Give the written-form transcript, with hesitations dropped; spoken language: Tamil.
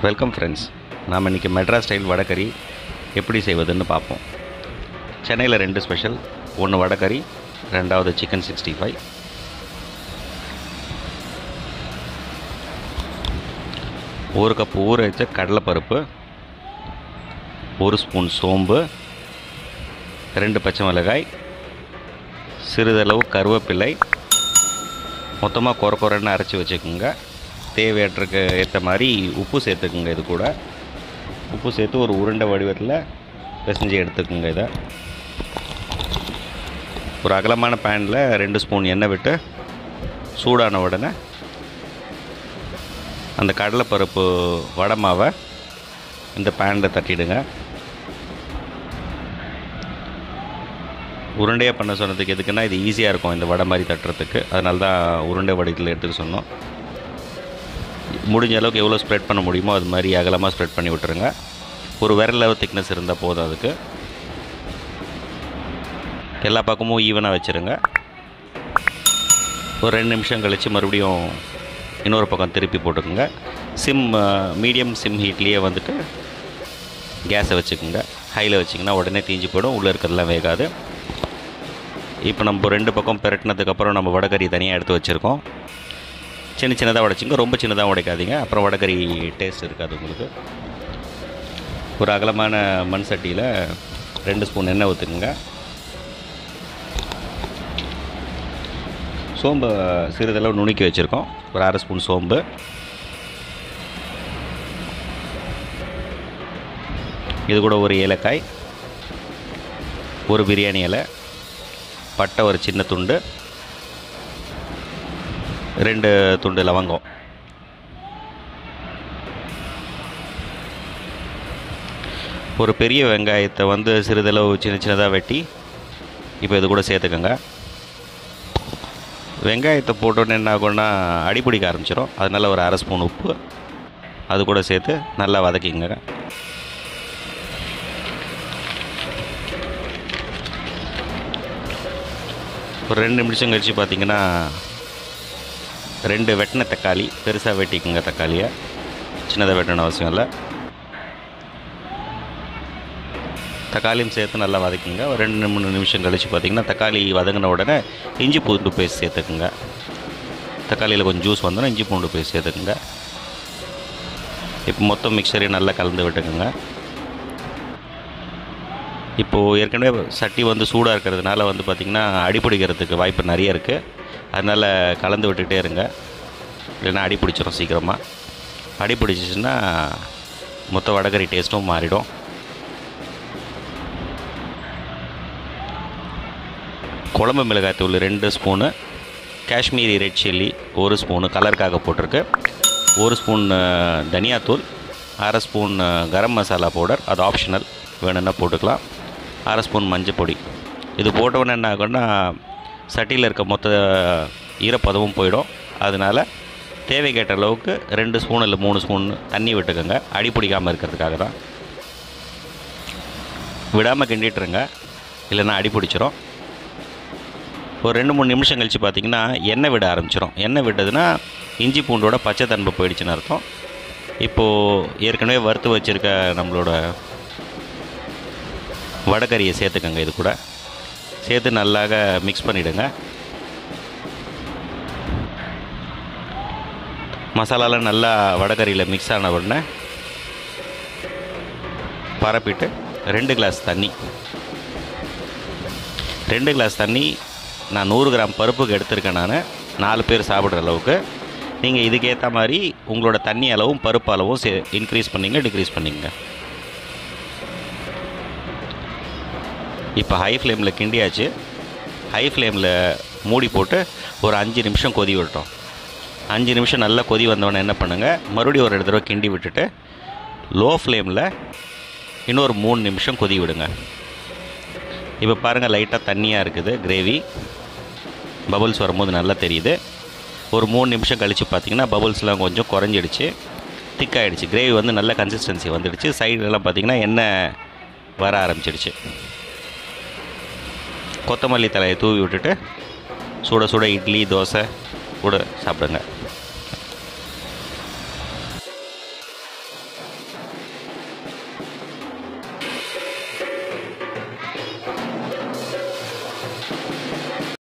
Welcome friends. நாம் இன்றைக்கி மெட்ராஸ் ஸ்டைல் வடகரி எப்படி செய்வதுன்னு பார்ப்போம். சென்னையில் 2 ஸ்பெஷல், ஒன்று வடகரி, ரெண்டாவது சிக்கன் 65. ஒரு கப் ஊற வச்ச கடலைப்பருப்பு, 1 ஸ்பூன் சோம்பு, 2 பச்சை மிளகாய், சிறிதளவு கருவேப்பிலை, மொத்தமாக கொரன்னு அரைச்சி வச்சுக்கோங்க. தேவையற்றக்கு ஏற்ற மாதிரி உப்பு சேர்த்துக்குங்க. இது கூட உப்பு சேர்த்து ஒரு உருண்டை வடிவத்தில் பிசைஞ்சு எடுத்துக்குங்க. இதை ஒரு அகலமான பேனில் 2 ஸ்பூன் எண்ணெய் விட்டு சூடான உடனே அந்த கடலைப்பருப்பு வடை மாவை இந்த பேனில் தட்டிடுங்க. உருண்டையாக பண்ண சொன்னதுக்கு எதுக்குன்னா இது ஈஸியாக இருக்கும் இந்த வடை மாதிரி தட்டுறதுக்கு. அதனால தான் உருண்டை வடிவத்தில் எடுத்துக்க சொன்னோம். முடிஞ்ச அளவுக்கு எவ்வளோ ஸ்ப்ரெட் பண்ண முடியுமோ அது மாதிரி அகலமாக ஸ்ப்ரெட் பண்ணி விட்டுருங்க. ஒரு விரல் அளவு திக்னஸ் இருந்தால் போதும். அதுக்கு எல்லா பக்கமும் ஈவனாக வச்சுருங்க. ஒரு 2 நிமிஷம் கழித்து மறுபடியும் இன்னொரு பக்கம் திருப்பி போட்டுக்கோங்க. மீடியம் சிம் ஹீட்லேயே வந்துட்டு கேஸை வச்சுக்கோங்க. ஹையில் வச்சிங்கன்னா உடனே தீஞ்சு போயிடும், உள்ளே இருக்கிறதுலாம் வேகாது. இப்போ நம்ம 2 பக்கம் பெரட்டினதுக்கப்புறம் நம்ம வடகரி தனியாக எடுத்து வச்சுருக்கோம். சின்னதாக உடைச்சிங்க, ரொம்ப சின்னதாக உடைக்காதீங்க, அப்புறம் வடகரி டேஸ்ட் இருக்காது உங்களுக்கு. ஒரு அகலமான மண் சட்டியில் 2 ஸ்பூன் எண்ணெய் ஊற்றுக்குங்க. சோம்பு சிறிதளவு நுணுக்கி வச்சுருக்கோம். ஒரு 1/2 ஸ்பூன் சோம்பு, இது கூட ஒரு ஏலக்காய், ஒரு பிரியாணி இலை, பட்டை ஒரு சின்ன துண்டு, 2 துண்டு லவங்கம், ஒரு பெரிய வெங்காயத்தை வந்து சிறிதளவு சின்னதாக வெட்டி இப்போ இது கூட சேர்த்துக்கோங்க. வெங்காயத்தை போட்டோன்னே என்ன ஆகும்னா அடிப்பிடிக்க ஆரம்பிச்சிடும். அதனால் ஒரு 1/2 ஸ்பூன் உப்பு அது கூட சேர்த்து நல்லா வதக்கிங்க. ஒரு 2 நிமிஷம் கழித்து பார்த்திங்கன்னா 2 வெட்டின தக்காளி, பெருசாக வெட்டிக்குங்க. தக்காளியை சின்னதாக வெட்டணும் அவசியம் இல்லை. தக்காளியும் சேர்த்து நல்லா வதக்குங்க. ஒரு 2-3 நிமிஷம் கழித்து பார்த்திங்கன்னா தக்காளி வதங்கின உடனே இஞ்சி பூண்டு பேஸ்ட் சேர்த்துக்குங்க. தக்காளியில் கொஞ்சம் ஜூஸ் வந்தோன்னா இஞ்சி பூண்டு பேஸ்ட் சேர்த்துக்குங்க. இப்போ மொத்தம் மிக்சரையும் நல்லா கலந்து விட்டுக்குங்க. இப்போது ஏற்கனவே சட்டி வந்து சூடாக இருக்கிறதுனால வந்து பார்த்திங்கன்னா அடிப்பிடிக்கிறதுக்கு வாய்ப்பு நிறைய இருக்குது. அதனால் கலந்து விட்டுகிட்டே இருங்க, இல்லைன்னா அடிப்பிடிச்சிடும் சீக்கிரமாக. அடிப்பிடிச்சிச்சின்னா மொத்த வடகரி டேஸ்ட்டும் மாறிடும். குழம்பு மிளகாய்த்தூள் 2 spoon, Kashmiri red chilli 1 spoon கலருக்காக போட்டிருக்கு, 1 ஸ்பூன் தனியாத்தூள், 1/2 ஸ்பூன் கரம் மசாலா பவுடர், அது ஆப்ஷனல், வேணும்னா போட்டுக்கலாம், 1/2 ஸ்பூன் மஞ்சள் பொடி. இது போட்டவுடனே என்ன ஆகும்னா சட்டியில் இருக்க மொத்த ஈரப்பதமும் போயிடும். அதனால் தேவைக்கேற்ற அளவுக்கு 2 ஸ்பூன் இல்லை 3 ஸ்பூன் தண்ணி விட்டுக்கோங்க. அடி பிடிக்காமல் இருக்கிறதுக்காக தான். விடாமல் கிண்டிட்டுருங்க, இல்லைன்னா அடி பிடிச்சிரும். ஒரு 2-3 நிமிஷம் கழித்து பார்த்திங்கன்னா எண்ணெய் விட ஆரம்பிச்சிடும். எண்ணெய் விட்டதுன்னா இஞ்சி பூண்டோட பச்சை தன்மை போயிடுச்சுன்னு அர்த்தம். இப்போது ஏற்கனவே வறுத்து வச்சுருக்க நம்மளோட வடகரியை சேர்த்துக்கோங்க. இது கூட சேர்த்து நல்லாக மிக்ஸ் பண்ணிவிடுங்க. மசாலாலாம் நல்லா வடகரியில் மிக்ஸ் ஆன உடனே பரப்பிட்டு 2 கிளாஸ் தண்ணி, 2 கிளாஸ் தண்ணி நான் 100 கிராம் பருப்புக்கு எடுத்திருக்கேன். நான் 4 பேர் சாப்பிட்ற அளவுக்கு. நீங்கள் இதுக்கேற்ற மாதிரி உங்களோட தண்ணி அளவும் பருப்பு அளவும் இன்க்ரீஸ் பண்ணிங்க, டிக்ரீஸ் பண்ணிங்க. இப்போ ஹை ஃப்ளேமில் கிண்டியாச்சு. ஹை ஃப்ளேமில் மூடி போட்டு ஒரு 5 நிமிஷம் கொதி விட்டோம். 5 நிமிஷம் நல்லா கொதி வந்தோடனே என்ன பண்ணுங்கள், மறுபடியும் ஒரு தடவை கிண்டி விட்டுட்டு லோ ஃப்ளேமில் இன்னொரு 3 நிமிஷம் கொதி விடுங்க. இப்போ பாருங்கள், லைட்டாக தண்ணியாக இருக்குது கிரேவி. பபுள்ஸ் வரும்போது நல்லா தெரியுது. ஒரு 3 நிமிஷம் கழித்து பார்த்திங்கன்னா பபுள்ஸ்லாம் கொஞ்சம் குறைஞ்சிடுச்சு, திக்காகிடுச்சு. கிரேவி வந்து நல்ல கன்சிஸ்டன்சி வந்துடுச்சு. சைடெல்லாம் பார்த்திங்கன்னா எண்ணெய் வர ஆரம்பிச்சிடுச்சு. கொத்தமல்லி தலையை தூவி விட்டுட்டு சுட சுட இட்லி, தோசை கூட சாப்பிடுங்க.